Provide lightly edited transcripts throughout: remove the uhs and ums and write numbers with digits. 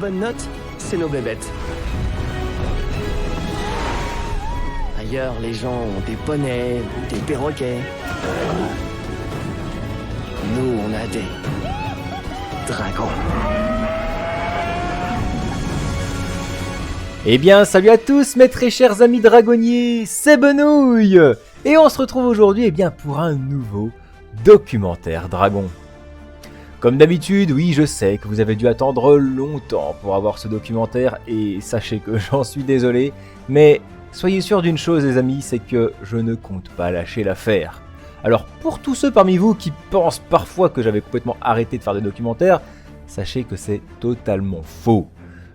bonnes notes, c'est nos bébêtes. Ailleurs, les gens ont des poneys, des perroquets. Nous, on a des dragons. Eh bien, salut à tous mes très chers amis dragonniers, c'est Benouille. Et on se retrouve aujourd'hui pour un nouveau documentaire dragon. Comme d'habitude, oui, je sais que vous avez dû attendre longtemps pour avoir ce documentaire et sachez que j'en suis désolé, mais soyez sûrs d'une chose les amis, c'est que je ne compte pas lâcher l'affaire. Alors pour tous ceux parmi vous qui pensent parfois que j'avais complètement arrêté de faire des documentaires, sachez que c'est totalement faux.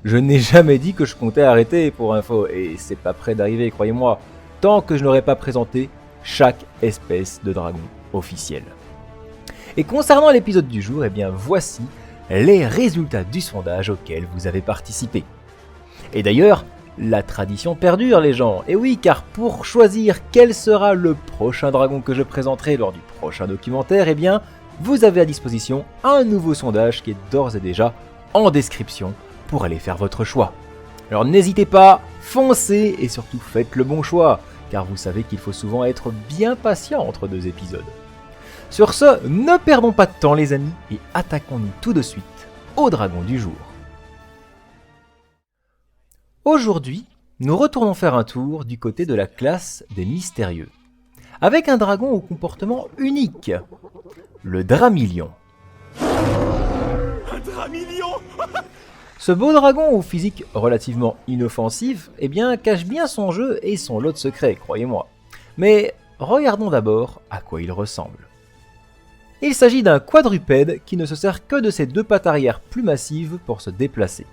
Je n'ai jamais dit que je comptais arrêter pour info, et c'est pas près d'arriver, croyez-moi, tant que je n'aurai pas présenté chaque espèce de dragon officiel. Et concernant l'épisode du jour, voici les résultats du sondage auquel vous avez participé. Et d'ailleurs, la tradition perdure les gens, et oui, car pour choisir quel sera le prochain dragon que je présenterai lors du prochain documentaire, vous avez à disposition un nouveau sondage qui est d'ores et déjà en description pour aller faire votre choix. Alors n'hésitez pas, foncez et surtout faites le bon choix, car vous savez qu'il faut souvent être bien patient entre deux épisodes. Sur ce, ne perdons pas de temps les amis, et attaquons-nous tout de suite au dragon du jour. Aujourd'hui, nous retournons faire un tour du côté de la classe des mystérieux, avec un dragon au comportement unique, le Dramilion. Un Dramilion. Ce beau dragon au physique relativement inoffensif, cache bien son jeu et son lot de secrets, croyez-moi. Mais regardons d'abord à quoi il ressemble. Il s'agit d'un quadrupède qui ne se sert que de ses deux pattes arrière plus massives pour se déplacer.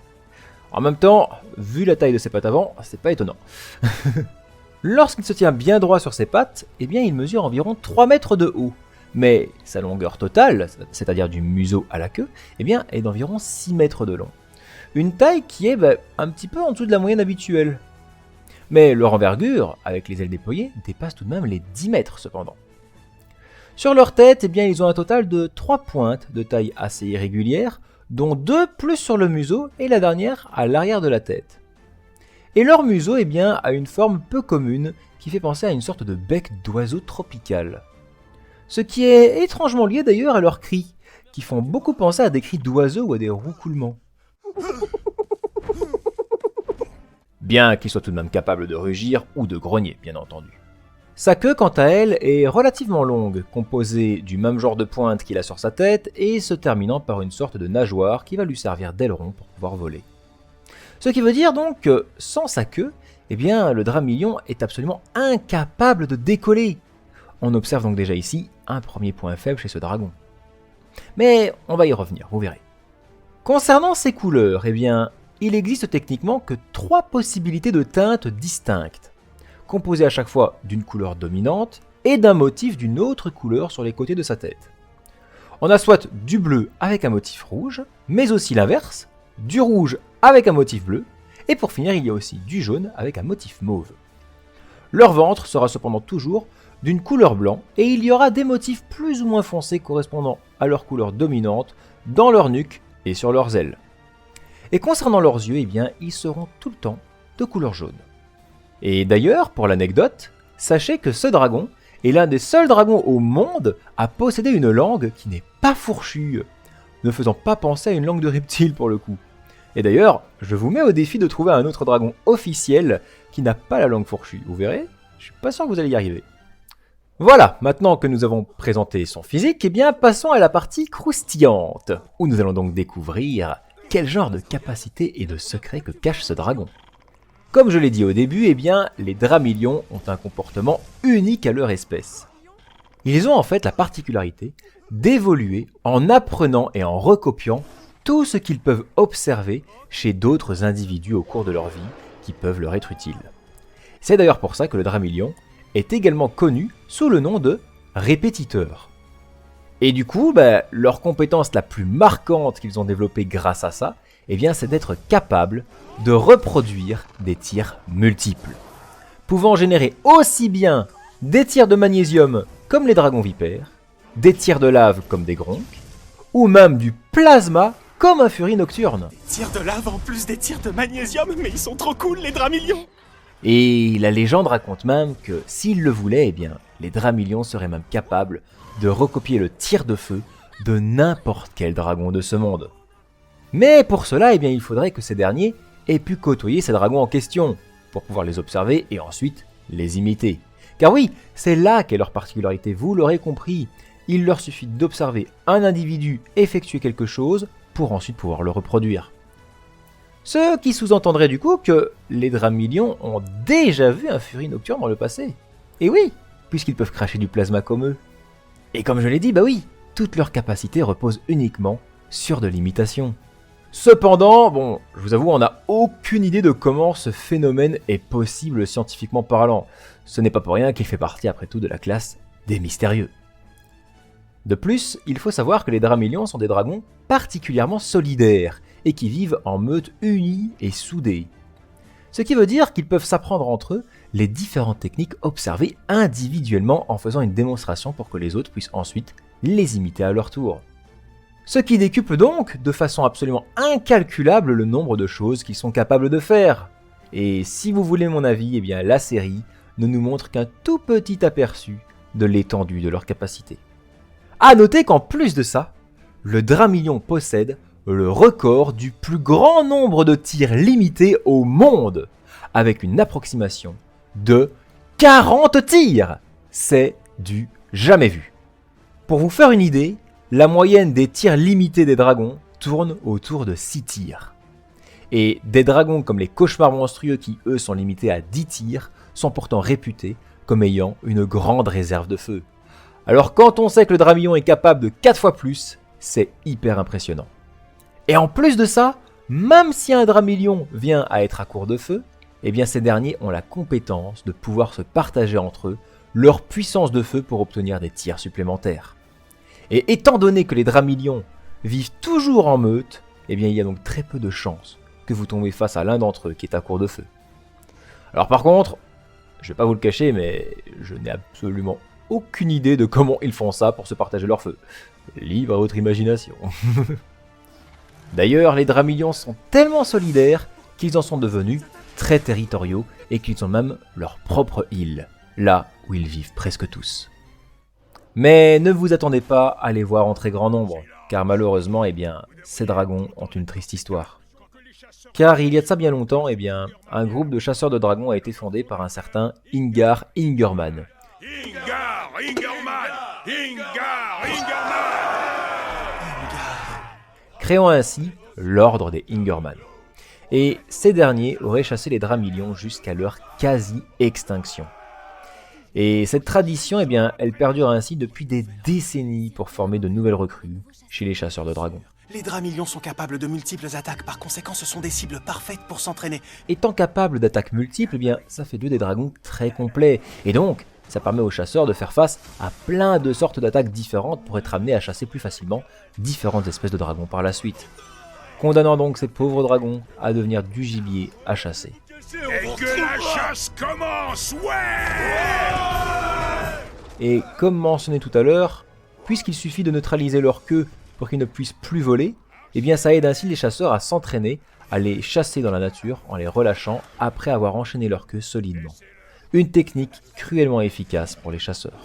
En même temps, vu la taille de ses pattes avant, c'est pas étonnant. Lorsqu'il se tient bien droit sur ses pattes, il mesure environ 3 mètres de haut. Mais sa longueur totale, c'est-à-dire du museau à la queue, est d'environ 6 mètres de long. Une taille qui est un petit peu en dessous de la moyenne habituelle. Mais leur envergure, avec les ailes déployées, dépasse tout de même les 10 mètres cependant. Sur leur tête, ils ont un total de 3 pointes de taille assez irrégulière, dont 2 plus sur le museau et la dernière à l'arrière de la tête. Et leur museau a une forme peu commune qui fait penser à une sorte de bec d'oiseau tropical. Ce qui est étrangement lié d'ailleurs à leurs cris, qui font beaucoup penser à des cris d'oiseaux ou à des roucoulements. Bien qu'ils soient tout de même capables de rugir ou de grogner, bien entendu. Sa queue, quant à elle, est relativement longue, composée du même genre de pointe qu'il a sur sa tête et se terminant par une sorte de nageoire qui va lui servir d'aileron pour pouvoir voler. Ce qui veut dire donc que, sans sa queue, le Dramilion est absolument incapable de décoller. On observe donc déjà ici un premier point faible chez ce dragon. Mais on va y revenir, vous verrez. Concernant ses couleurs, il existe techniquement que 3 possibilités de teintes distinctes, composées à chaque fois d'une couleur dominante et d'un motif d'une autre couleur sur les côtés de sa tête. On a soit du bleu avec un motif rouge, mais aussi l'inverse, du rouge avec un motif bleu, et pour finir il y a aussi du jaune avec un motif mauve. Leur ventre sera cependant toujours d'une couleur blanc, et il y aura des motifs plus ou moins foncés correspondant à leur couleur dominante dans leur nuque et sur leurs ailes. Et concernant leurs yeux, ils seront tout le temps de couleur jaune. Et d'ailleurs, pour l'anecdote, sachez que ce dragon est l'un des seuls dragons au monde à posséder une langue qui n'est pas fourchue, ne faisant pas penser à une langue de reptile pour le coup. Et d'ailleurs, je vous mets au défi de trouver un autre dragon officiel qui n'a pas la langue fourchue. Vous verrez, je suis pas sûr que vous allez y arriver. Voilà, maintenant que nous avons présenté son physique, passons à la partie croustillante, où nous allons donc découvrir quel genre de capacité et de secret que cache ce dragon. Comme je l'ai dit au début, les Dramilions ont un comportement unique à leur espèce. Ils ont en fait la particularité d'évoluer en apprenant et en recopiant tout ce qu'ils peuvent observer chez d'autres individus au cours de leur vie qui peuvent leur être utiles. C'est d'ailleurs pour ça que le Dramilion est également connu sous le nom de répétiteur. Et du coup, leur compétence la plus marquante qu'ils ont développée grâce à ça, c'est d'être capable de reproduire des tirs multiples, pouvant générer aussi bien des tirs de magnésium comme les dragons vipères, des tirs de lave comme des gronks, ou même du plasma comme un Fury nocturne. Tirs de lave en plus des tirs de magnésium, mais ils sont trop cool les Dramillions. Et la légende raconte même que s'ils le voulaient, eh bien, les Dramillions seraient même capables de recopier le tir de feu de n'importe quel dragon de ce monde. Mais pour cela, eh bien, il faudrait que ces derniers aient pu côtoyer ces dragons en question, pour pouvoir les observer et ensuite les imiter. Car oui, c'est là qu'est leur particularité, vous l'aurez compris. Il leur suffit d'observer un individu effectuer quelque chose pour ensuite pouvoir le reproduire. Ce qui sous-entendrait du coup que les Dramillions ont déjà vu un Fury nocturne dans le passé. Et oui, puisqu'ils peuvent cracher du plasma comme eux. Et comme je l'ai dit, bah oui, toute leur capacité repose uniquement sur de l'imitation. Cependant, bon, je vous avoue, on n'a aucune idée de comment ce phénomène est possible scientifiquement parlant. Ce n'est pas pour rien qu'il fait partie après tout de la classe des mystérieux. De plus, il faut savoir que les Dramillions sont des dragons particulièrement solidaires et qui vivent en meute unie et soudée. Ce qui veut dire qu'ils peuvent s'apprendre entre eux les différentes techniques observées individuellement en faisant une démonstration pour que les autres puissent ensuite les imiter à leur tour. Ce qui décuple donc de façon absolument incalculable le nombre de choses qu'ils sont capables de faire. Et si vous voulez mon avis, eh bien la série ne nous montre qu'un tout petit aperçu de l'étendue de leurs capacités. A noter qu'en plus de ça, le Dramillion possède le record du plus grand nombre de tirs limités au monde, avec une approximation de 40 tirs. C'est du jamais vu. Pour vous faire une idée, la moyenne des tirs limités des dragons tourne autour de 6 tirs. Et des dragons comme les cauchemars monstrueux qui eux sont limités à 10 tirs sont pourtant réputés comme ayant une grande réserve de feu. Alors quand on sait que le Dramillion est capable de 4 fois plus, c'est hyper impressionnant. Et en plus de ça, même si un Dramillion vient à être à court de feu, eh bien ces derniers ont la compétence de pouvoir se partager entre eux leur puissance de feu pour obtenir des tirs supplémentaires. Et étant donné que les Dramillions vivent toujours en meute, eh bien il y a donc très peu de chances que vous tombez face à l'un d'entre eux qui est à court de feu. Alors par contre, je vais pas vous le cacher, mais je n'ai absolument aucune idée de comment ils font ça pour se partager leur feu. Libre à votre imagination. D'ailleurs, les Dramillions sont tellement solidaires qu'ils en sont devenus très territoriaux et qu'ils ont même leur propre île, là où ils vivent presque tous. Mais ne vous attendez pas à les voir en très grand nombre, car malheureusement, eh bien, ces dragons ont une triste histoire. Car il y a de ça bien longtemps, eh bien, un groupe de chasseurs de dragons a été fondé par un certain Ingar Ingerman. Ingar Ingerman! Ingar Ingerman! Créant ainsi l'ordre des Ingerman. Et ces derniers auraient chassé les Dramillions jusqu'à leur quasi-extinction. Et cette tradition, eh bien, elle perdure ainsi depuis des décennies pour former de nouvelles recrues chez les chasseurs de dragons. Les Dramillions sont capables de multiples attaques, par conséquent ce sont des cibles parfaites pour s'entraîner. Étant capables d'attaques multiples, eh bien, ça fait d'eux des dragons très complets. Et donc, ça permet aux chasseurs de faire face à plein de sortes d'attaques différentes pour être amenés à chasser plus facilement différentes espèces de dragons par la suite. Condamnant donc ces pauvres dragons à devenir du gibier à chasser. Et que la chasse commence, ouais! Et comme mentionné tout à l'heure, puisqu'il suffit de neutraliser leur queue pour qu'ils ne puissent plus voler, eh bien ça aide ainsi les chasseurs à s'entraîner à les chasser dans la nature en les relâchant après avoir enchaîné leur queue solidement. Une technique cruellement efficace pour les chasseurs.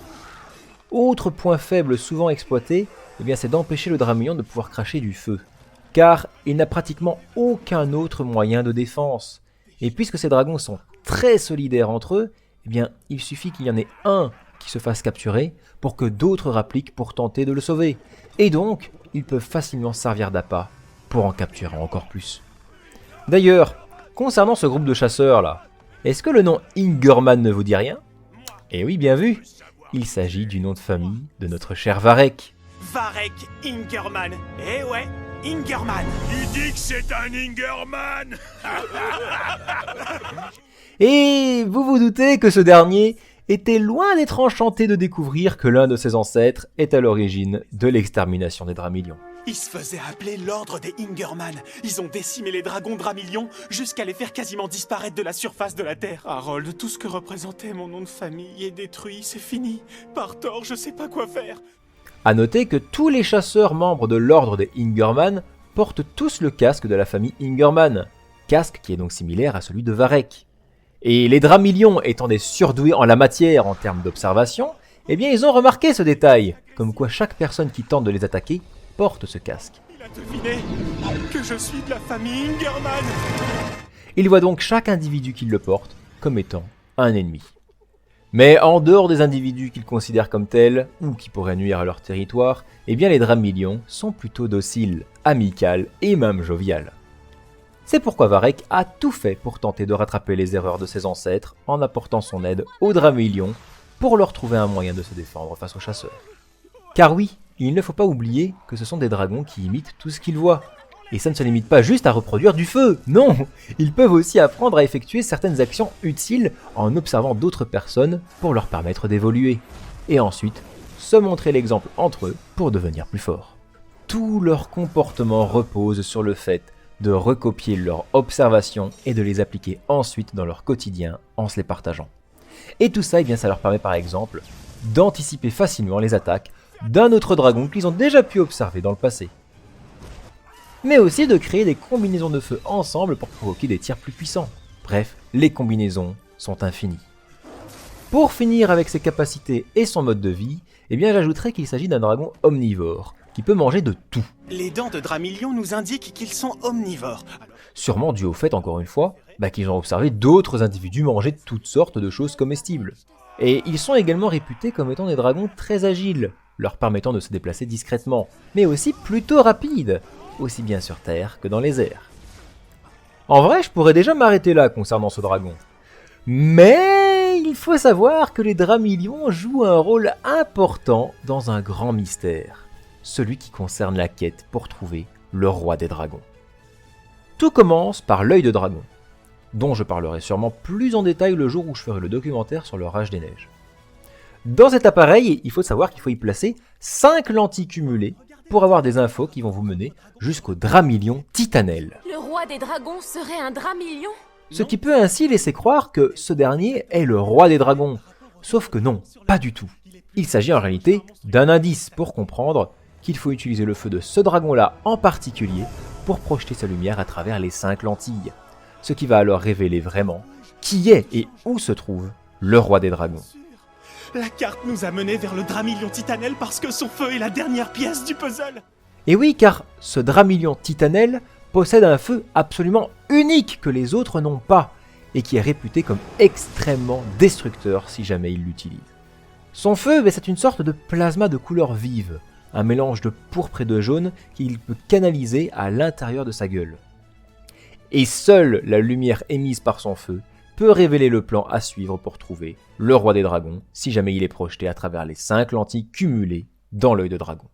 Autre point faible souvent exploité, eh bien c'est d'empêcher le Dramillion de pouvoir cracher du feu, car il n'a pratiquement aucun autre moyen de défense. Et puisque ces dragons sont très solidaires entre eux, eh bien il suffit qu'il y en ait un qui se fasse capturer pour que d'autres rappliquent pour tenter de le sauver. Et donc, ils peuvent facilement servir d'appât pour en capturer encore plus. D'ailleurs, concernant ce groupe de chasseurs là, est-ce que le nom Ingerman ne vous dit rien? Eh oui, bien vu, il s'agit du nom de famille de notre cher Varek. Varek Ingerman. Eh ouais, Ingerman. Il dit que c'est un Ingerman! Et vous vous doutez que ce dernier était loin d'être enchanté de découvrir que l'un de ses ancêtres est à l'origine de l'extermination des Dramillions. Ils se faisaient appeler l'ordre des Ingerman. Ils ont décimé les dragons Dramillions jusqu'à les faire quasiment disparaître de la surface de la Terre. Harold, tout ce que représentait mon nom de famille est détruit, c'est fini. Par tort, je sais pas quoi faire. A noter que tous les chasseurs membres de l'ordre des Ingerman portent tous le casque de la famille Ingerman, casque qui est donc similaire à celui de Varek. Et les Dramillions étant des surdoués en la matière en termes d'observation, eh bien ils ont remarqué ce détail, comme quoi chaque personne qui tente de les attaquer porte ce casque. Il a deviné que je suis de la famille Ingerman. Ils voient donc chaque individu qui le porte comme étant un ennemi. Mais en dehors des individus qu'ils considèrent comme tels, ou qui pourraient nuire à leur territoire, eh bien les Dramillions sont plutôt dociles, amicales et même joviales. C'est pourquoi Varek a tout fait pour tenter de rattraper les erreurs de ses ancêtres en apportant son aide aux Dramillions pour leur trouver un moyen de se défendre face aux chasseurs. Car oui, il ne faut pas oublier que ce sont des dragons qui imitent tout ce qu'ils voient. Et ça ne se limite pas juste à reproduire du feu, non! Ils peuvent aussi apprendre à effectuer certaines actions utiles en observant d'autres personnes pour leur permettre d'évoluer. Et ensuite, se montrer l'exemple entre eux pour devenir plus forts. Tout leur comportement repose sur le fait de recopier leurs observations et de les appliquer ensuite dans leur quotidien en se les partageant. Et tout ça, eh bien, ça leur permet par exemple d'anticiper facilement les attaques d'un autre dragon qu'ils ont déjà pu observer dans le passé. Mais aussi de créer des combinaisons de feu ensemble pour provoquer des tirs plus puissants. Bref, les combinaisons sont infinies. Pour finir avec ses capacités et son mode de vie, eh bien j'ajouterais qu'il s'agit d'un dragon omnivore, qui peut manger de tout. Les dents de Dramillion nous indiquent qu'ils sont omnivores. Sûrement dû au fait, encore une fois, qu'ils ont observé d'autres individus manger toutes sortes de choses comestibles. Et ils sont également réputés comme étant des dragons très agiles, leur permettant de se déplacer discrètement, mais aussi plutôt rapides, aussi bien sur Terre que dans les airs. En vrai, je pourrais déjà m'arrêter là concernant ce dragon. Mais il faut savoir que les Dramillions jouent un rôle important dans un grand mystère, celui qui concerne la quête pour trouver le roi des dragons. Tout commence par l'œil de dragon, dont je parlerai sûrement plus en détail le jour où je ferai le documentaire sur le Rage des Neiges. Dans cet appareil, il faut savoir qu'il faut y placer 5 lentilles cumulées pour avoir des infos qui vont vous mener jusqu'au Dramillion Titanel. Le roi des dragons serait un Dramillion ? Ce qui peut ainsi laisser croire que ce dernier est le roi des dragons. Sauf que non, pas du tout. Il s'agit en réalité d'un indice pour comprendre qu'il faut utiliser le feu de ce dragon-là en particulier pour projeter sa lumière à travers les 5 lentilles. Ce qui va alors révéler vraiment qui est et où se trouve le roi des dragons. La carte nous a menés vers le Dramillion Titanel parce que son feu est la dernière pièce du puzzle. Et oui, car ce Dramillion Titanel possède un feu absolument unique que les autres n'ont pas, et qui est réputé comme extrêmement destructeur si jamais il l'utilise. Son feu, c'est une sorte de plasma de couleur vive, un mélange de pourpre et de jaune qu'il peut canaliser à l'intérieur de sa gueule. Et seule la lumière émise par son feu peut révéler le plan à suivre pour trouver le roi des dragons, si jamais il est projeté à travers les 5 lentilles cumulées dans l'œil de dragon.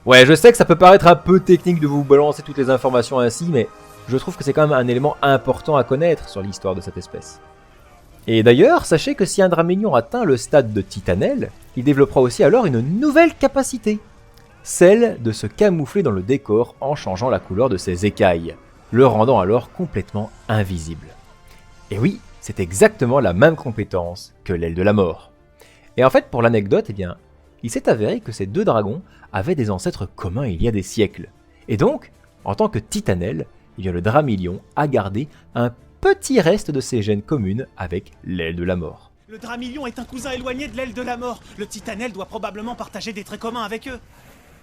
Ouais, je sais que ça peut paraître un peu technique de vous balancer toutes les informations ainsi, mais je trouve que c'est quand même un élément important à connaître sur l'histoire de cette espèce. Et d'ailleurs, sachez que si un Dramillion atteint le stade de Titanel, il développera aussi alors une nouvelle capacité, celle de se camoufler dans le décor en changeant la couleur de ses écailles, le rendant alors complètement invisible. Et oui, c'est exactement la même compétence que l'aile de la mort. Et en fait, pour l'anecdote, eh bien, il s'est avéré que ces deux dragons avaient des ancêtres communs il y a des siècles. Et donc, en tant que Titanel, eh bien, le Dramillion a gardé un petit reste de ses gènes communes avec l'aile de la mort. Le Dramillion est un cousin éloigné de l'aile de la mort. Le Titanel doit probablement partager des traits communs avec eux.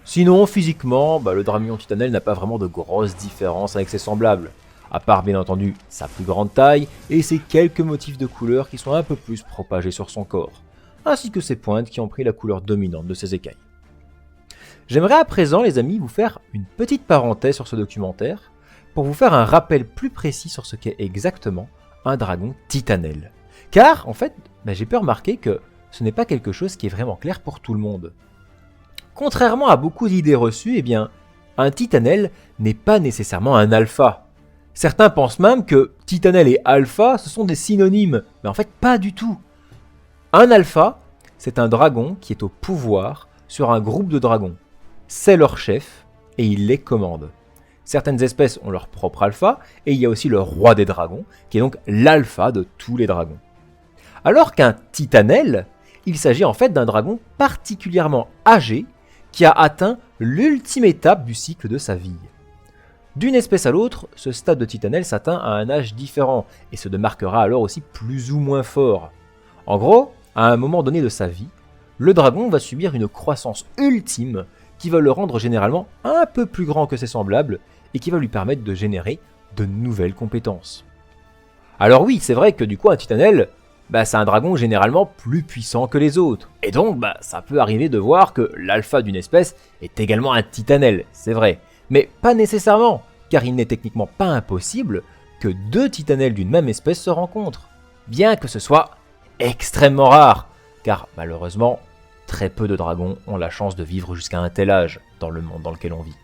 Sinon, physiquement, le Dramillion Titanel n'a pas vraiment de grosses différences avec ses semblables. À part bien entendu sa plus grande taille et ses quelques motifs de couleur qui sont un peu plus propagés sur son corps, ainsi que ses pointes qui ont pris la couleur dominante de ses écailles. J'aimerais à présent, les amis, vous faire une petite parenthèse sur ce documentaire pour vous faire un rappel plus précis sur ce qu'est exactement un dragon Titanel. Car, en fait, j'ai pu remarquer que ce n'est pas quelque chose qui est vraiment clair pour tout le monde. Contrairement à beaucoup d'idées reçues, eh bien, un Titanel n'est pas nécessairement un alpha. Certains pensent même que Titanel et Alpha, ce sont des synonymes, mais en fait pas du tout. Un Alpha, c'est un dragon qui est au pouvoir sur un groupe de dragons. C'est leur chef et il les commande. Certaines espèces ont leur propre Alpha et il y a aussi le roi des dragons, qui est donc l'Alpha de tous les dragons. Alors qu'un Titanel, il s'agit en fait d'un dragon particulièrement âgé qui a atteint l'ultime étape du cycle de sa vie. D'une espèce à l'autre, ce stade de titanelle s'atteint à un âge différent et se démarquera alors aussi plus ou moins fort. En gros, à un moment donné de sa vie, le dragon va subir une croissance ultime qui va le rendre généralement un peu plus grand que ses semblables et qui va lui permettre de générer de nouvelles compétences. Alors oui, c'est vrai que du coup un titanelle, c'est un dragon généralement plus puissant que les autres. Et donc ça peut arriver de voir que l'alpha d'une espèce est également un titanelle, c'est vrai. Mais pas nécessairement, car il n'est techniquement pas impossible que deux titanelles d'une même espèce se rencontrent. Bien que ce soit extrêmement rare, car malheureusement, très peu de dragons ont la chance de vivre jusqu'à un tel âge dans le monde dans lequel on vit.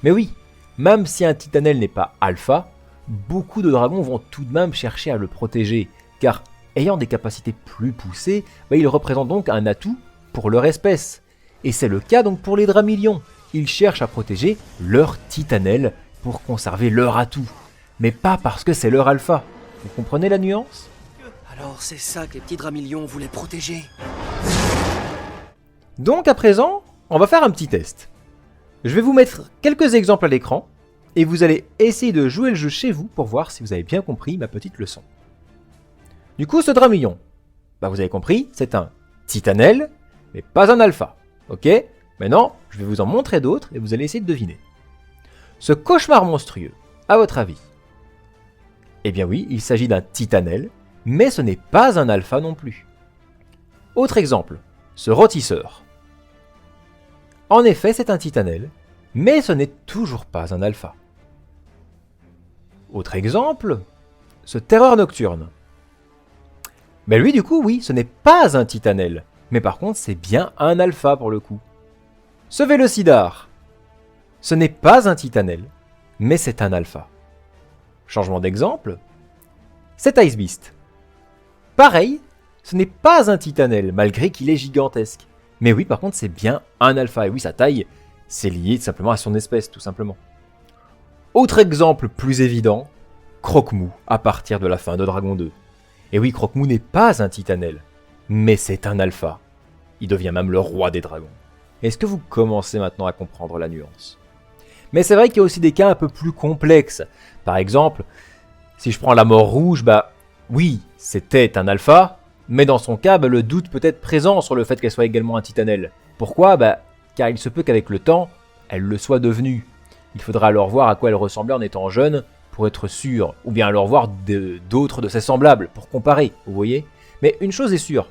Mais oui, même si un titanelle n'est pas alpha, beaucoup de dragons vont tout de même chercher à le protéger, car ayant des capacités plus poussées, il représente donc un atout pour leur espèce. Et c'est le cas donc pour les dramilions. Ils cherchent à protéger leur titanelle pour conserver leur atout, mais pas parce que c'est leur alpha. Vous comprenez la nuance ? Alors c'est ça que les petits dramilions voulaient protéger. Donc à présent, on va faire un petit test. Je vais vous mettre quelques exemples à l'écran, et vous allez essayer de jouer le jeu chez vous pour voir si vous avez bien compris ma petite leçon. Du coup, ce dramilion, vous avez compris, c'est un titanelle, mais pas un alpha. Ok ? Maintenant, je vais vous en montrer d'autres et vous allez essayer de deviner. Ce cauchemar monstrueux, à votre avis ? Eh bien oui, il s'agit d'un titanelle, mais ce n'est pas un alpha non plus. Autre exemple, ce rôtisseur. En effet, c'est un titanelle, mais ce n'est toujours pas un alpha. Autre exemple, ce terreur nocturne. Mais lui, du coup, oui, ce n'est pas un titanelle, mais par contre, c'est bien un alpha pour le coup. Ce vélocidar, ce n'est pas un titanelle, mais c'est un alpha. Changement d'exemple, cet Ice Beast. Pareil, ce n'est pas un titanelle, malgré qu'il est gigantesque. Mais oui, par contre, c'est bien un alpha. Et oui, sa taille, c'est lié tout simplement à son espèce, tout simplement. Autre exemple plus évident, Croque-Mou, à partir de la fin de Dragon 2. Et oui, Croque-Mou n'est pas un titanelle, mais c'est un alpha. Il devient même le roi des dragons. Est-ce que vous commencez maintenant à comprendre la nuance ? Mais c'est vrai qu'il y a aussi des cas un peu plus complexes. Par exemple, si je prends la mort rouge, oui, c'était un alpha, mais dans son cas, le doute peut être présent sur le fait qu'elle soit également un titanelle. Pourquoi ? Car il se peut qu'avec le temps, elle le soit devenue. Il faudra alors voir à quoi elle ressemblait en étant jeune pour être sûr, ou bien alors voir d'autres de ses semblables pour comparer, vous voyez ? Mais une chose est sûre,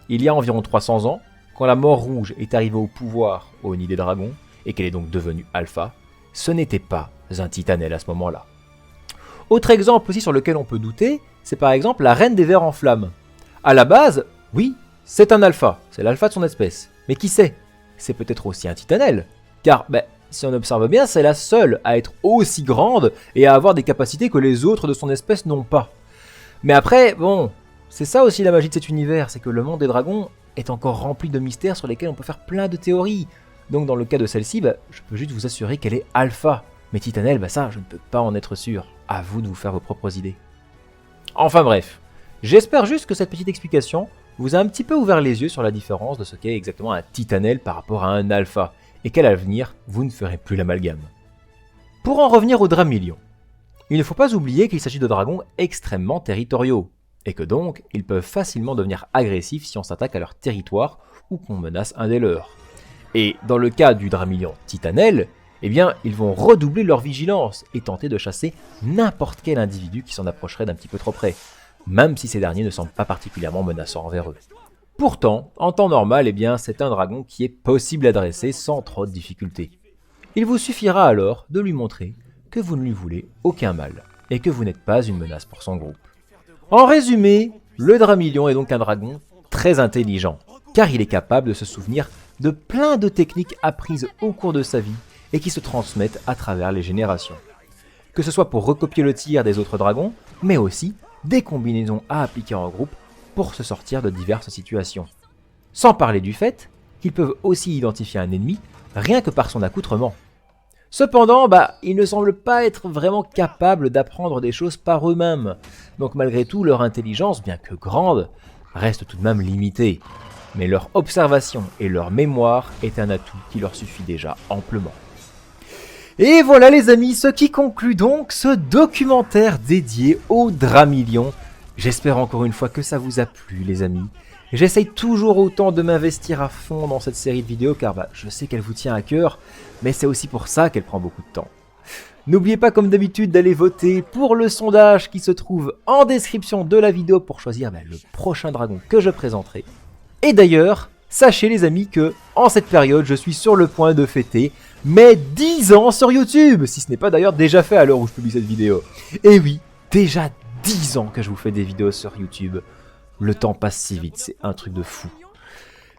il y a environ 300 ans, quand la mort rouge est arrivée au pouvoir au nid des dragons, et qu'elle est donc devenue alpha, ce n'était pas un titanelle à ce moment-là. Autre exemple aussi sur lequel on peut douter, c'est par exemple la reine des vers en flammes. À la base, oui, c'est un alpha, c'est l'alpha de son espèce. Mais qui sait ? C'est peut-être aussi un titanelle. Car, si on observe bien, c'est la seule à être aussi grande et à avoir des capacités que les autres de son espèce n'ont pas. Mais après, c'est ça aussi la magie de cet univers, c'est que le monde des dragons est encore rempli de mystères sur lesquels on peut faire plein de théories. Donc dans le cas de celle-ci, je peux juste vous assurer qu'elle est alpha. Mais titanelle, ça, je ne peux pas en être sûr. À vous de vous faire vos propres idées. Enfin bref, j'espère juste que cette petite explication vous a un petit peu ouvert les yeux sur la différence de ce qu'est exactement un titanelle par rapport à un alpha, et qu'à l'avenir, vous ne ferez plus l'amalgame. Pour en revenir aux dramilions, il ne faut pas oublier qu'il s'agit de dragons extrêmement territoriaux, et que donc, ils peuvent facilement devenir agressifs si on s'attaque à leur territoire ou qu'on menace un des leurs. Et dans le cas du dramilion titanelle, ils vont redoubler leur vigilance et tenter de chasser n'importe quel individu qui s'en approcherait d'un petit peu trop près, même si ces derniers ne semblent pas particulièrement menaçants envers eux. Pourtant, en temps normal, c'est un dragon qui est possible à dresser sans trop de difficultés. Il vous suffira alors de lui montrer que vous ne lui voulez aucun mal, et que vous n'êtes pas une menace pour son groupe. En résumé, le dramilion est donc un dragon très intelligent, car il est capable de se souvenir de plein de techniques apprises au cours de sa vie et qui se transmettent à travers les générations. Que ce soit pour recopier le tir des autres dragons, mais aussi des combinaisons à appliquer en groupe pour se sortir de diverses situations. Sans parler du fait qu'ils peuvent aussi identifier un ennemi rien que par son accoutrement. Cependant, ils ne semblent pas être vraiment capables d'apprendre des choses par eux-mêmes, donc malgré tout leur intelligence, bien que grande, reste tout de même limitée. Mais leur observation et leur mémoire est un atout qui leur suffit déjà amplement. Et voilà les amis, ce qui conclut donc ce documentaire dédié au Dramillion. J'espère encore une fois que ça vous a plu les amis. J'essaye toujours autant de m'investir à fond dans cette série de vidéos car je sais qu'elle vous tient à cœur, mais c'est aussi pour ça qu'elle prend beaucoup de temps. N'oubliez pas comme d'habitude d'aller voter pour le sondage qui se trouve en description de la vidéo pour choisir le prochain dragon que je présenterai. Et d'ailleurs, sachez les amis que en cette période je suis sur le point de fêter mes 10 ans sur YouTube, si ce n'est pas d'ailleurs déjà fait à l'heure où je publie cette vidéo. Et oui, déjà 10 ans que je vous fais des vidéos sur YouTube. Le temps passe si vite, c'est un truc de fou.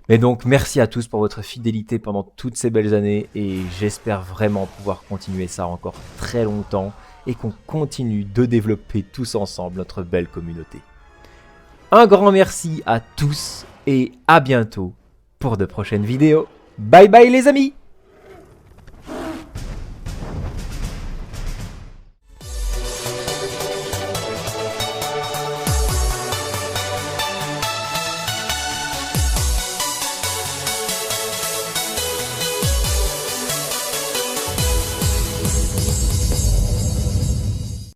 Mais donc merci à tous pour votre fidélité pendant toutes ces belles années et j'espère vraiment pouvoir continuer ça encore très longtemps et qu'on continue de développer tous ensemble notre belle communauté. Un grand merci à tous et à bientôt pour de prochaines vidéos. Bye bye les amis!